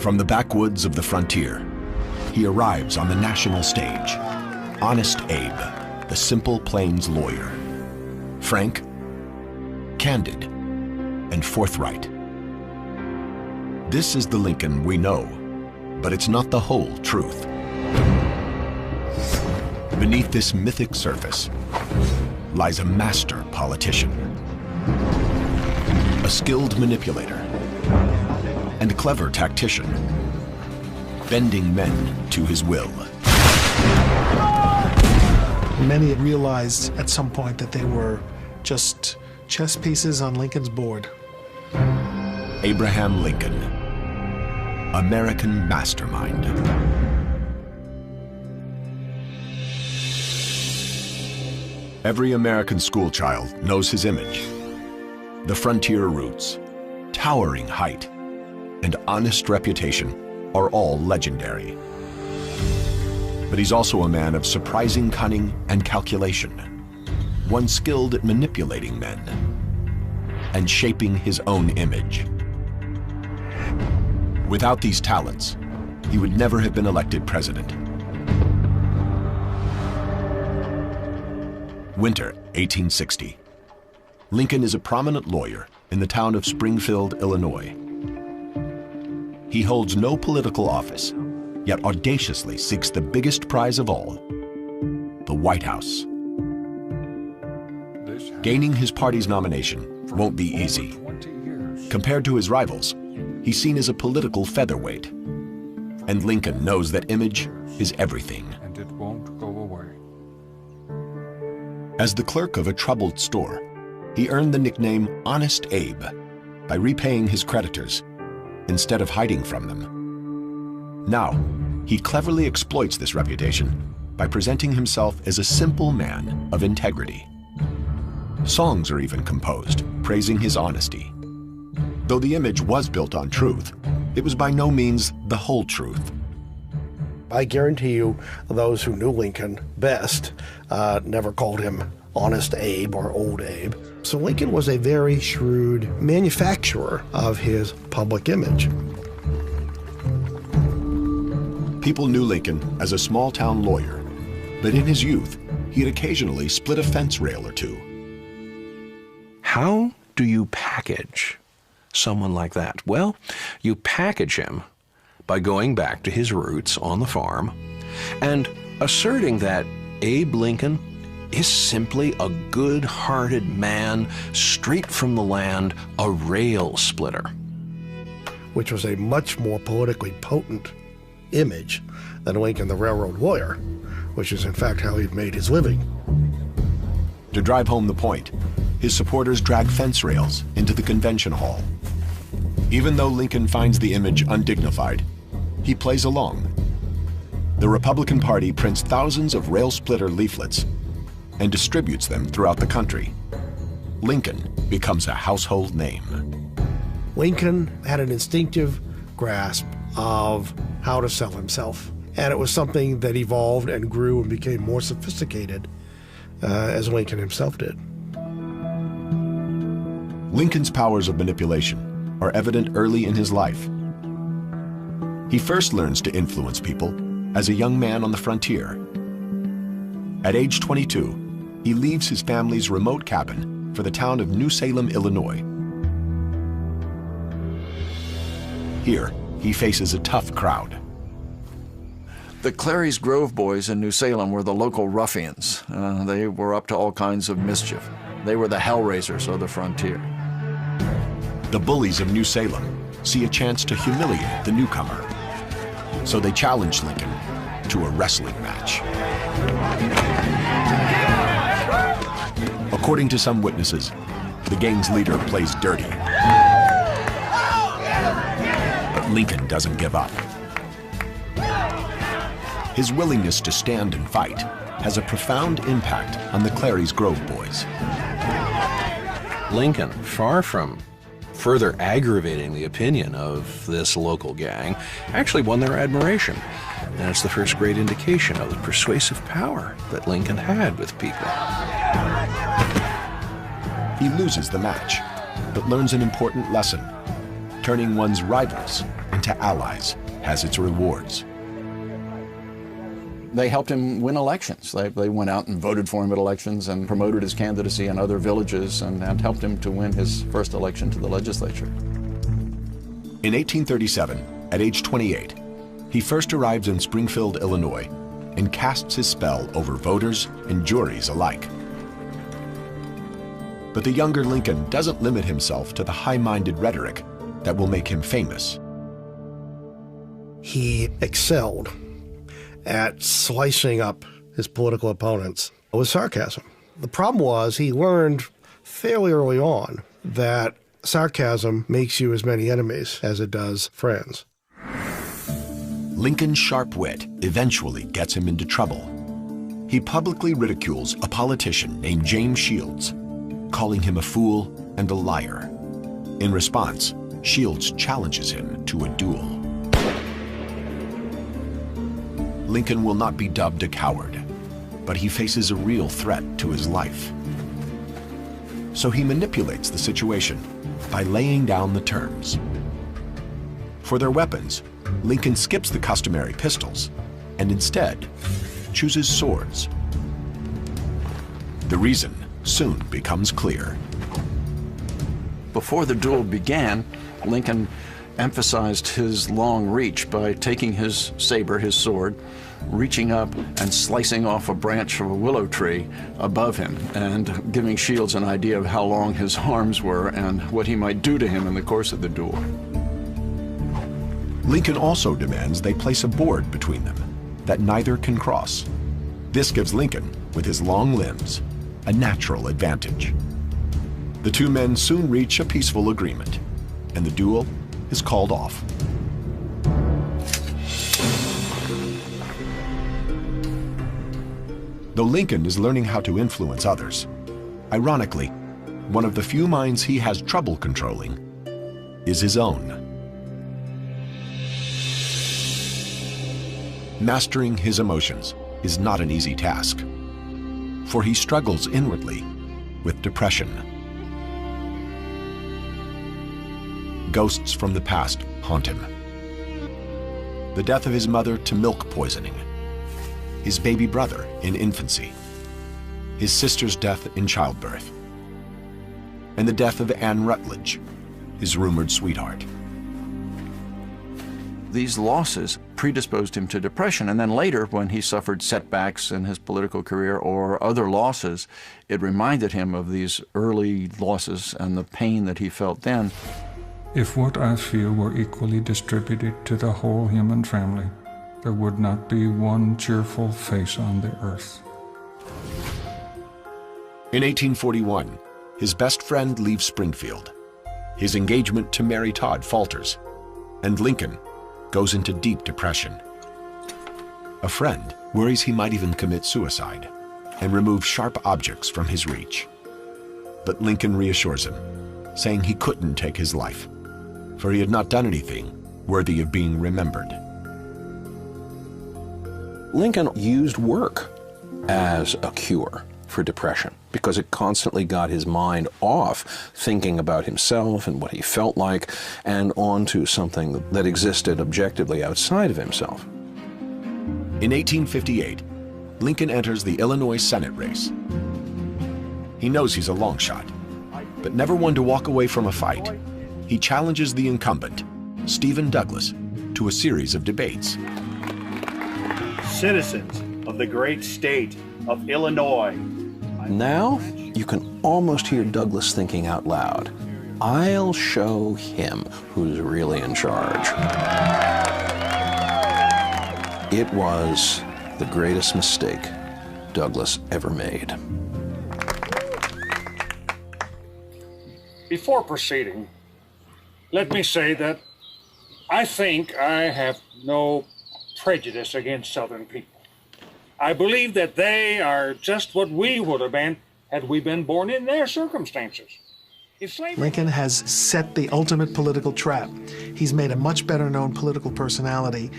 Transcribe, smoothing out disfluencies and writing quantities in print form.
From the backwoods of the frontier, he arrives on the national stage. Honest Abe, the simple plains lawyer. Frank, candid, and forthright. This is the Lincoln we know, but it's not the whole truth. Beneath this mythic surface lies a master politician, a skilled manipulator, and a clever tactician, bending men to his will. Many realized at some point that they were just chess pieces on Lincoln's board. Abraham Lincoln, American mastermind. Every American schoolchild knows his image. The frontier roots, towering height, and honest reputation are all legendary. But he's also a man of surprising cunning and calculation, one skilled at manipulating men and shaping his own image. Without these talents, he would never have been elected president. Winter, 1860. Lincoln is a prominent lawyer in the town of Springfield, Illinois. He holds no political office, yet audaciously seeks the biggest prize of all, the White House. Gaining his party's nomination won't be easy. Compared to his rivals, he's seen as a political featherweight. And Lincoln knows that image is everything. And it won't go away. As the clerk of a troubled store, he earned the nickname Honest Abe by repaying his creditors instead of hiding from them. Now, he cleverly exploits this reputation by presenting himself as a simple man of integrity. Songs are even composed praising his honesty. Though the image was built on truth, it was by no means the whole truth. I guarantee you, those who knew Lincoln best never called him Honest Abe or Old Abe. So Lincoln was a very shrewd manufacturer of his public image. People knew Lincoln as a small-town lawyer, but in his youth, he'd occasionally split a fence rail or two. How do you package someone like that? Well, you package him by going back to his roots on the farm and asserting that Abe Lincoln is simply a good-hearted man straight from the land, a rail splitter. Which was a much more politically potent image than Lincoln the railroad lawyer, which is in fact how he'd made his living. To drive home the point, his supporters drag fence rails into the convention hall. Even though Lincoln finds the image undignified, he plays along. The Republican Party prints thousands of rail splitter leaflets and distributes them throughout the country. Lincoln becomes a household name. Lincoln had an instinctive grasp of how to sell himself, and it was something that evolved and grew and became more sophisticated as Lincoln himself did. Lincoln's powers of manipulation are evident early in his life. He first learns to influence people as a young man on the frontier. At age 22, he leaves his family's remote cabin for the town of New Salem, Illinois. Here, he faces a tough crowd. The Clary's Grove boys in New Salem were the local ruffians. They were up to all kinds of mischief. They were the hellraisers of the frontier. The bullies of New Salem see a chance to humiliate the newcomer. So they challenge Lincoln to a wrestling match. According to some witnesses, the gang's leader plays dirty. But Lincoln doesn't give up. His willingness to stand and fight has a profound impact on the Clary's Grove boys. Lincoln, far from further aggravating the opinion of this local gang, actually won their admiration. And it's the first great indication of the persuasive power that Lincoln had with people. He loses the match, but learns an important lesson, turning one's rivals into into allies has its rewards. They helped him win elections. They went out and voted for him at elections and promoted his candidacy in other villages and helped him to win his first election to the legislature. In 1837, at age 28, he first arrives in Springfield, Illinois, and casts his spell over voters and juries alike. But the younger Lincoln doesn't limit himself to the high-minded rhetoric that will make him famous. He excelled at slicing up his political opponents with sarcasm. The problem was he learned fairly early on that sarcasm makes you as many enemies as it does friends. Lincoln's sharp wit eventually gets him into trouble. He publicly ridicules a politician named James Shields, calling him a fool and a liar. In response, Shields challenges him to a duel. Lincoln will not be dubbed a coward, but he faces a real threat to his life. So he manipulates the situation by laying down the terms. For their weapons, Lincoln skips the customary pistols and instead chooses swords. The reason soon becomes clear. Before the duel began, Lincoln emphasized his long reach by taking his saber, his sword, reaching up and slicing off a branch of a willow tree above him and giving Shields an idea of how long his arms were and what he might do to him in the course of the duel. Lincoln also demands they place a board between them that neither can cross. This gives Lincoln, with his long limbs, a natural advantage. The two men soon reach a peaceful agreement, and the duel is called off. Though Lincoln is learning how to influence others, ironically, one of the few minds he has trouble controlling is his own. Mastering his emotions is not an easy task, for he struggles inwardly with depression. Ghosts from the past haunt him. The death of his mother to milk poisoning, his baby brother in infancy, his sister's death in childbirth, and the death of Anne Rutledge, his rumored sweetheart. These losses predisposed him to depression, and then later, when he suffered setbacks in his political career or other losses, it reminded him of these early losses and the pain that he felt then. If what I feel were equally distributed to the whole human family, there would not be one cheerful face on the earth. In 1841, his best friend leaves Springfield. His engagement to Mary Todd falters, and Lincoln goes into deep depression. A friend worries he might even commit suicide and remove sharp objects from his reach. But Lincoln reassures him, saying he couldn't take his life, for he had not done anything worthy of being remembered. Lincoln used work as a cure for depression because it constantly got his mind off thinking about himself and what he felt like and onto something that existed objectively outside of himself. In 1858, Lincoln enters the Illinois Senate race. He knows he's a long shot, but never one to walk away from a fight. He challenges the incumbent, Stephen Douglas, to a series of debates. Citizens of the great state of Illinois. Now, you can almost hear Douglas thinking out loud, I'll show him who's really in charge. It was the greatest mistake Douglas ever made. Before proceeding, let me say that I think I have no prejudice against Southern people. I believe that they are just what we would have been had we been born in their circumstances. Lincoln has set the ultimate political trap. He's made a much better known political personality